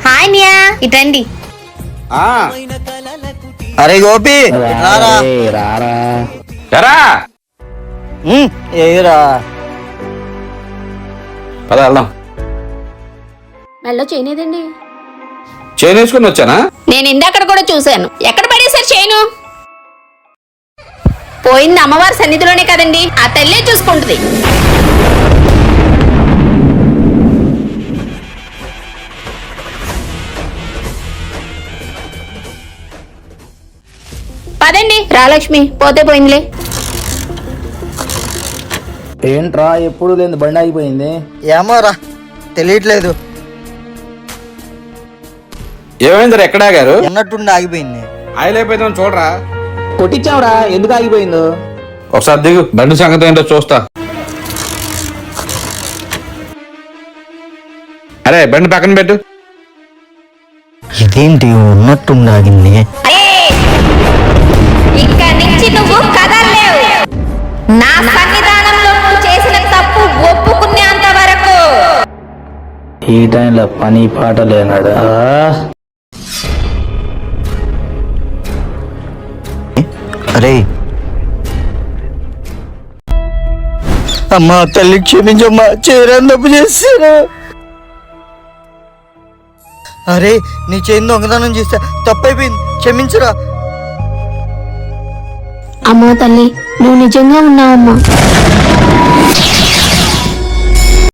Hi Nia ఇటండి. అరే గోపి రారా ఏరా పద వెళ్దాం. మెల్ల చేయనేదండి. చైన్ వేసుకుని వచ్చానా? నేను ఇందాక కూడా చూశాను. ఎక్కడ పడేశారు చైను? పోయింది అమ్మవారి సన్నిధిలోనే కదండి, ఆ తల్లే చూసుకుంటుంది. పదండి, రాలక్ష్మి పోతే పోయిందిలే. ఏంట్రా ఎప్పుడు లేదు బండి ఆగిపోయింది? ఏమోరా తెలియట్లేదు, ఏమైందిరా? ఎక్కడ ఆగారు? ఉన్నట్టుండి ఆగిపోయింది. ఆయిల్ అయిపోయిందని చూడరా. కొట్టించావురా, ఎందుకు ఆగిపోయిందో? ఒకసారి దిగు, బండి సంగతి ఏంటో చూస్తా. అరే బండి పక్కన పెట్టు. ఇదేంటి ఉన్నట్టుండి ఆగింది? ఇక్కడి నుంచి నువ్వు కదలలేవు. నా సన్నిధానంలో నువ్వు చేసిన తప్పు ఒప్పుకునేంత వరకు. ఈ టైంలో పని పాట లేనాడా? అరే అమ్మా తల్లి క్షమించమ్మా, చేయరాని తప్పు చేశాను. అరే నీ చేయి దొంగతనం చేస్తా, తప్పైపోయింది, క్షమించరా. అమ్మా తల్లి, నువ్వు నిజంగా ఉన్నావమ్మా.